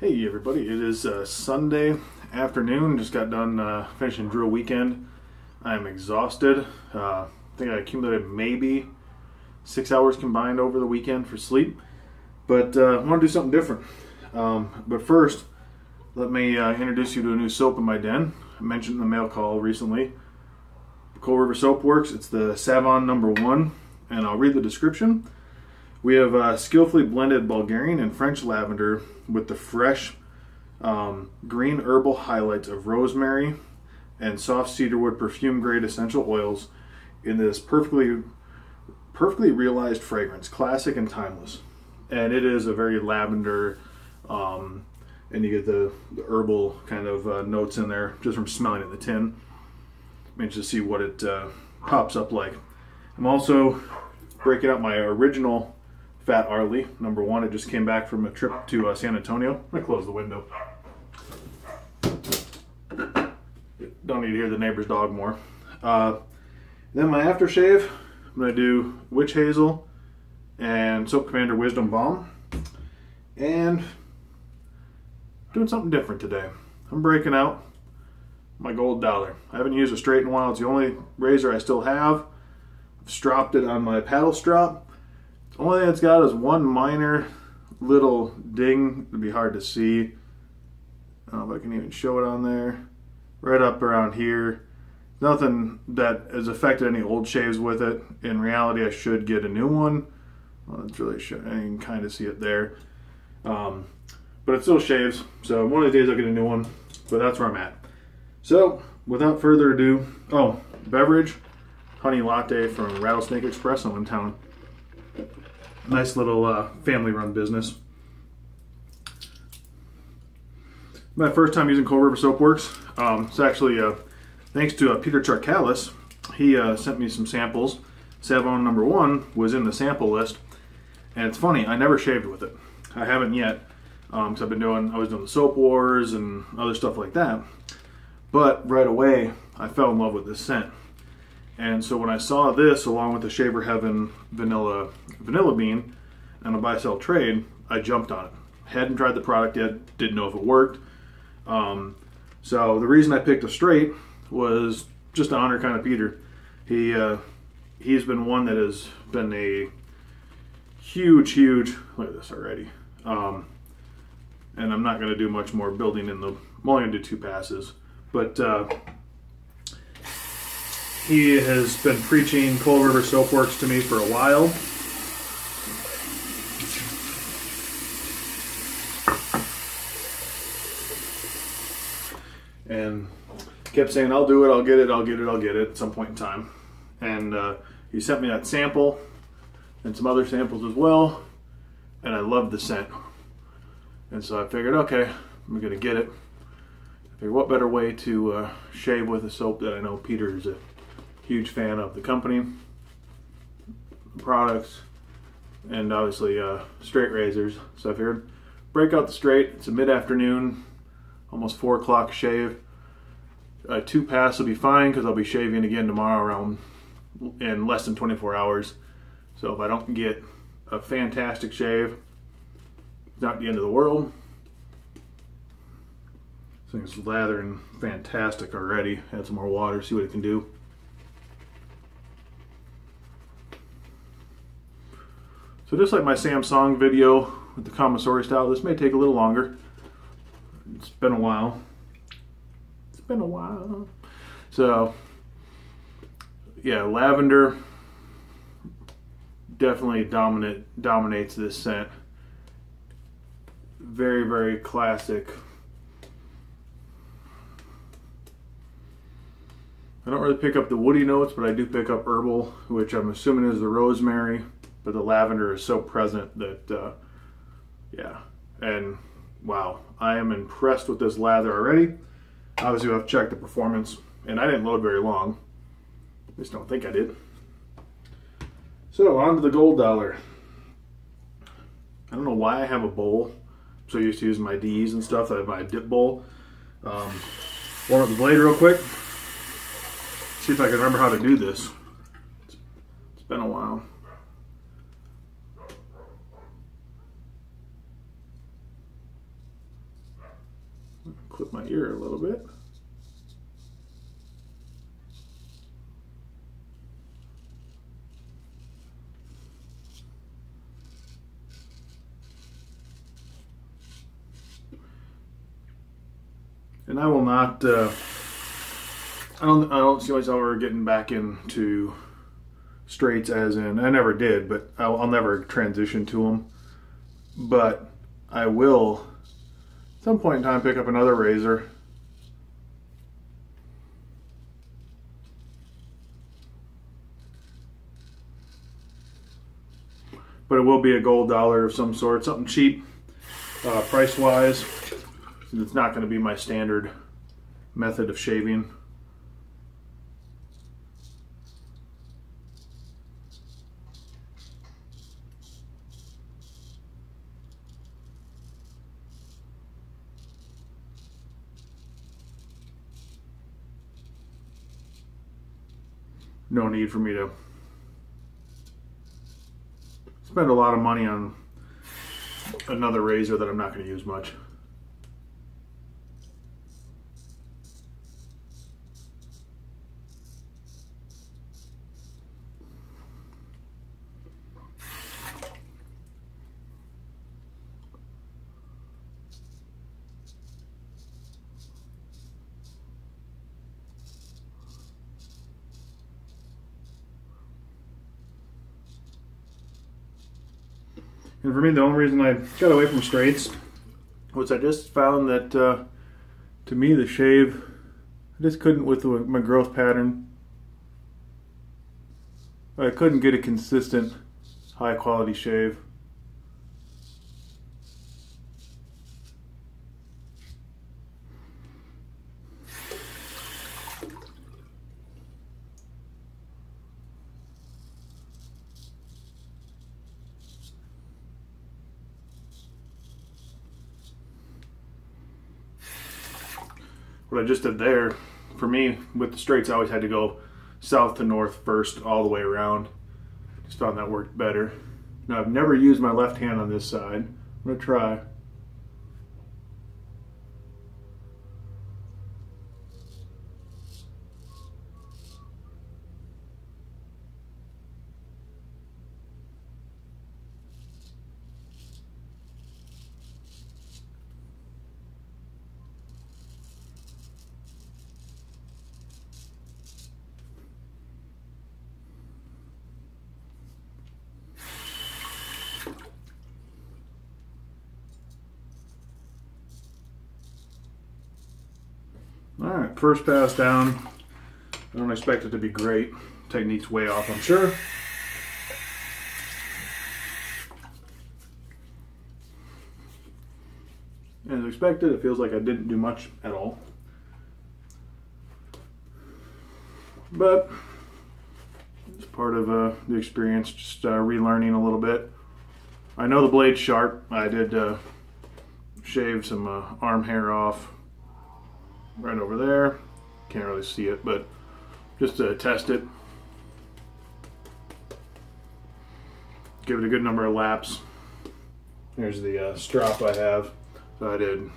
Hey everybody, it is Sunday afternoon. Just got done finishing drill weekend. I am exhausted. I think I accumulated maybe 6 hours combined over the weekend for sleep. But I want to do something different. But first, let me introduce you to a new soap in my den. I mentioned in the mail call recently. Coal River Soap Works. It's the Savon #1, and I'll read the description. We have skillfully blended Bulgarian and French lavender with the fresh green herbal highlights of rosemary and soft cedarwood perfume grade essential oils in this perfectly realized fragrance, classic and timeless. And it is a very lavender, and you get the herbal kind of notes in there just from smelling it in the tin. I mean, just to see what it pops up like. I'm also breaking out my original Fat Arley #1. It just came back from a trip to San Antonio. I'm gonna close the window. Don't need to hear the neighbor's dog more. Then my aftershave, I'm gonna do Witch Hazel and Soap Commander Wisdom Balm, and doing something different today. I'm breaking out my gold dollar. I haven't used a straight in a while. It's the only razor I still have. I've stropped it on my paddle strop. The only thing it's got is one minor little ding. It'd be hard to see. I don't know if I can even show it on there. Right up around here. Nothing that has affected any old shaves with it. In reality, I should get a new one. Well, it's really, I can kind of see it there. But it still shaves. So one of the days I'll get a new one. But that's where I'm at. So without further ado, beverage, honey latte from Rattlesnake Express in town. Nice little family-run business. My first time using Coal River Soap Works. It's actually thanks to Peter Charkalis. He sent me some samples. Savon #1 was in the sample list, and it's funny, I never shaved with it. I haven't yet, because I was doing the Soap Wars and other stuff like that. But right away, I fell in love with this scent. And so when I saw this, along with the Shaver Heaven Vanilla Bean and a buy-sell trade, I jumped on it. Hadn't tried the product yet, didn't know if it worked. So the reason I picked a straight was just to honor kind of Peter. He's been one that has been a huge, look at this already. And I'm not going to do much more building in the, I'm only going to do 2 passes. But he has been preaching Coal River Soap Works to me for a while. And kept saying, I'll do it, I'll get it at some point in time. And he sent me that sample and some other samples as well. And I loved the scent. And so I figured, okay, I'm going to get it. I figured what better way to shave with a soap that I know Peter is a huge fan of the company, the products, and obviously straight razors. So I figured break out the straight. It's a mid-afternoon, almost 4 o'clock shave. 2 passes will be fine because I'll be shaving again tomorrow in less than 24 hours. So if I don't get a fantastic shave, it's not the end of the world. This thing's lathering fantastic already. Add some more water, see what it can do. So just like my Samsung video with the commissary style, this may take a little longer. It's been a while. So yeah, lavender definitely dominates this scent. Very, very classic. I don't really pick up the woody notes, but I do pick up herbal, which I'm assuming is the rosemary, but the lavender is so present that, yeah. And wow, I am impressed with this lather already. Obviously, I've checked the performance, and I didn't load very long. I just don't think I did. So, on to the gold dollar. I don't know why I have a bowl. I'm so used to using my D's and stuff that I have my dip bowl. Warm up the blade real quick. See if I can remember how to do this. It's been a while. clip my ear a little bit. And I will not, I don't see myself ever getting back into straights, as in, I never did, but I'll never transition to them. But I will, at some point in time, pick up another razor. But it will be a gold dollar of some sort, something cheap, price-wise. It's not going to be my standard method of shaving. No need for me to spend a lot of money on another razor that I'm not going to use much. And for me, the only reason I got away from straights was I just found that, to me, the shave, I just couldn't with my growth pattern. I couldn't get a consistent, high-quality shave. What I just did there, for me, with the straights, I always had to go south to north first, all the way around. Just found that worked better. Now, I've never used my left hand on this side. I'm going to try. Alright, first pass down. I don't expect it to be great. Technique's way off, I'm sure. And as expected, it feels like I didn't do much at all. But it's part of the experience, just relearning a little bit. I know the blade's sharp. I did shave some arm hair off right over there. Can't really see it, but just to test it. Give it a good number of laps. Here's the strop I have. So I did,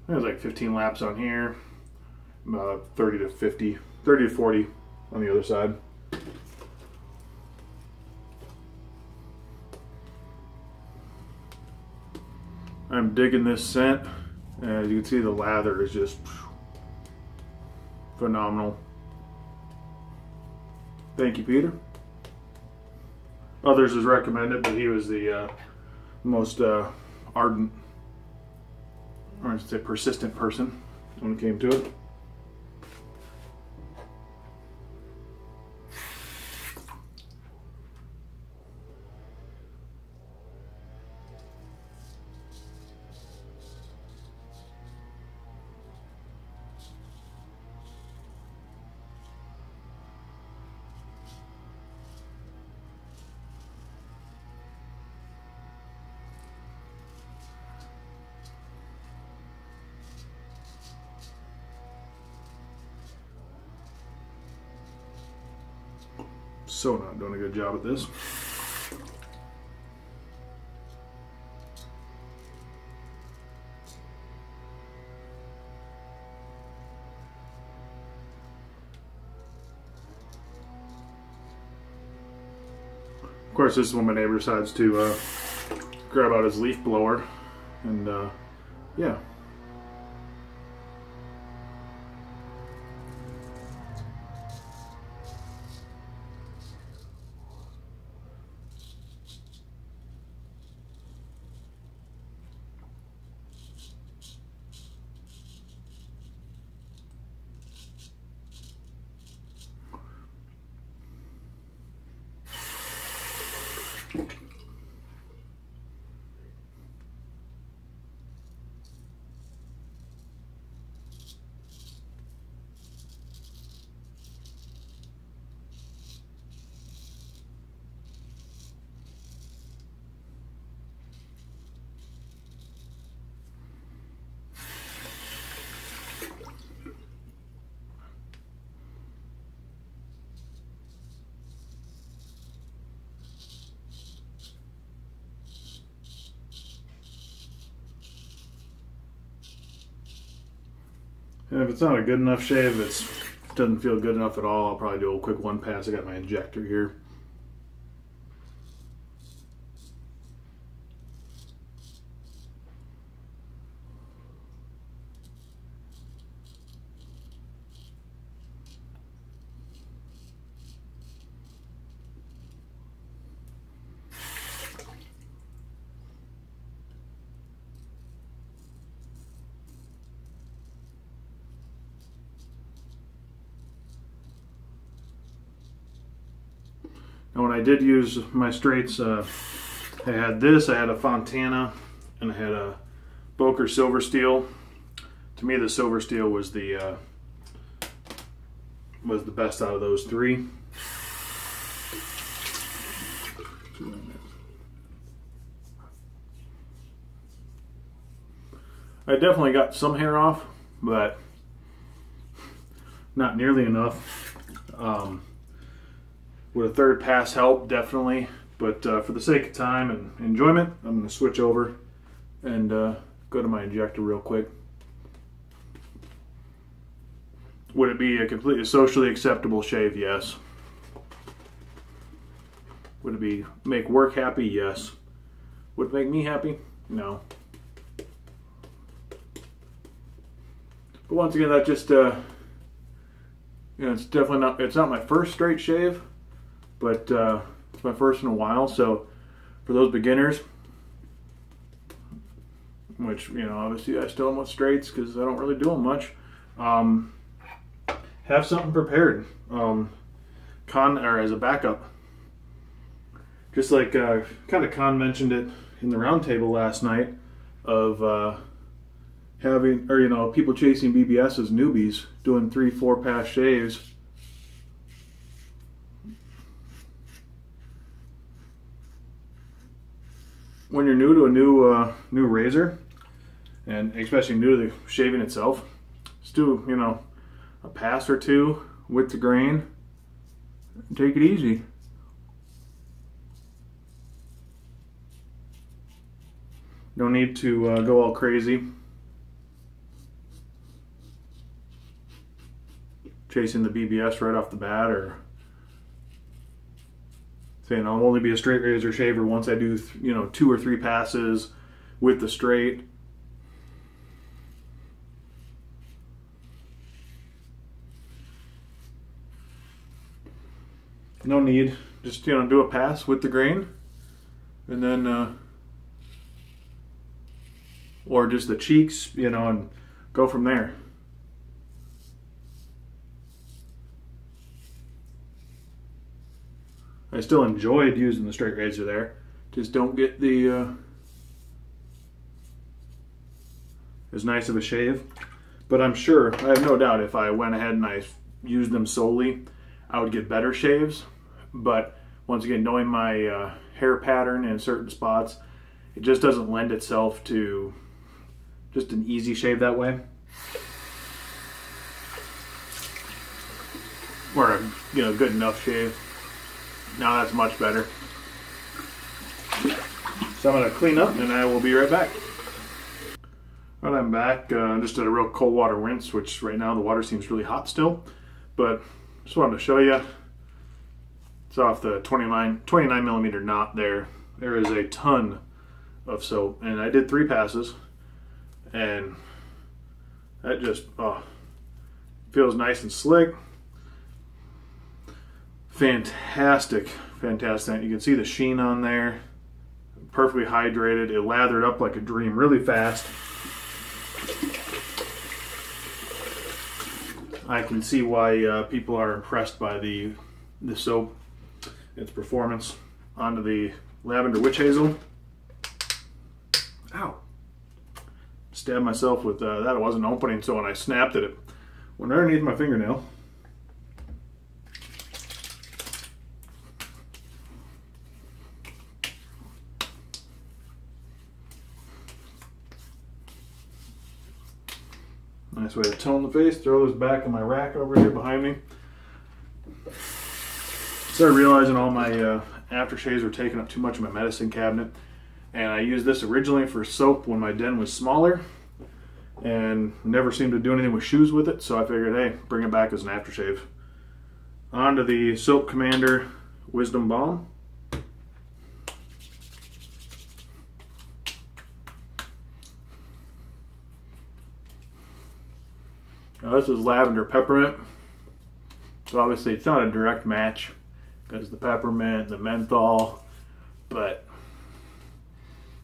it was like 15 laps on here, 30 to 50, 30 to 40 on the other side. I'm digging this scent. As you can see, the lather is just phenomenal. Thank you, Peter. Others has recommended, but he was the most ardent, or I should say persistent person when it came to it. So not doing a good job at this. course, this is when my neighbor decides to grab out his leaf blower, and yeah. And if it's not a good enough shave, it doesn't feel good enough at all, I'll probably do a quick one pass. I got my injector here. And when I did use my straights, I had this, I had a Fontana, and I had a Boker Silver Steel. To me, the Silver Steel was the best out of those three. I definitely got some hair off, but not nearly enough. Would a third pass help? Definitely. But for the sake of time and enjoyment, I'm going to switch over and go to my injector real quick. Would it be a completely socially acceptable shave? Yes. Would it make work happy? Yes. Would it make me happy? No. But once again, that just you know, it's definitely not. It's not my first straight shave, but it's my first in a while. So for those beginners, which, you know, obviously I still am with straights because I don't really do them much, have something prepared, or as a backup. Just like kind of Con mentioned it in the roundtable last night of having, or, you know, people chasing BBS as newbies, doing 3-4 pass shaves. When you're new to a new razor, and especially new to the shaving itself, just do, you know, a pass or two with the grain and take it easy. No need to go all crazy chasing the BBS right off the bat, or saying I'll only be a straight razor shaver once I do, you know, 2 or 3 passes with the straight. No need. Just, you know, do a pass with the grain, and then or just the cheeks, you know, and go from there. I still enjoyed using the straight razor there. Just don't get the as nice of a shave. But I'm sure, I have no doubt, if I went ahead and I used them solely, I would get better shaves. But once again, knowing my hair pattern in certain spots, it just doesn't lend itself to just an easy shave that way. Or a, you know, good enough shave. Now that's much better. So I'm going to clean up and I will be right back. Alright, I'm back. Just did a real cold water rinse, which right now the water seems really hot still. But just wanted to show you. So off the 29 millimeter knot there is a ton of soap, and I did 3 passes, and that just feels nice and slick. Fantastic. You can see the sheen on there. Perfectly hydrated. It lathered up like a dream really fast. I can see why people are impressed by the soap, its performance. Onto the lavender witch hazel. Ow! Stabbed myself with that. It wasn't opening, so when I snapped it went underneath my fingernail. Nice way to tone the face. Throw this back in my rack over here behind me. Started realizing all my aftershaves were taking up too much of my medicine cabinet, and I used this originally for soap when my den was smaller and never seemed to do anything with shoes with it, so I figured, hey, bring it back as an aftershave. On to the Soap Commander Wisdom Balm. Now this is lavender peppermint, so obviously it's not a direct match because the peppermint, the menthol, but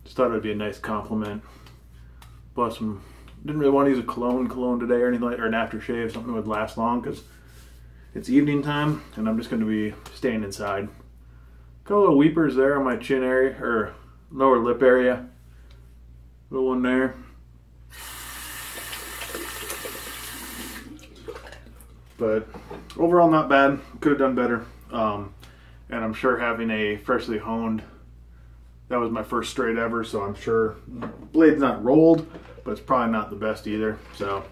just thought it would be a nice compliment. Plus, didn't really want to use a cologne today or anything, or an aftershave, something that would last long because it's evening time and I'm just going to be staying inside. Got a little weepers there on my chin area, or lower lip area. Little one there. But overall not bad. Could have done better. And I'm sure having a freshly honed, that was my first straight ever, so I'm sure blade's not rolled, but it's probably not the best either. So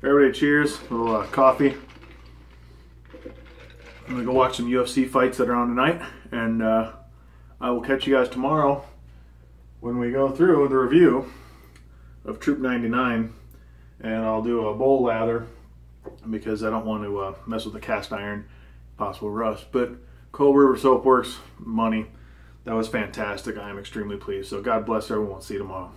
everybody cheers, a little coffee. I'm gonna go watch some UFC fights that are on tonight, and I will catch you guys tomorrow when we go through the review of Troop 99, and I'll do a bowl lather because I don't want to mess with the cast iron, possible rust. But Cold River Soap Works, money. That was fantastic. I am extremely pleased. So God bless everyone. We'll see you tomorrow.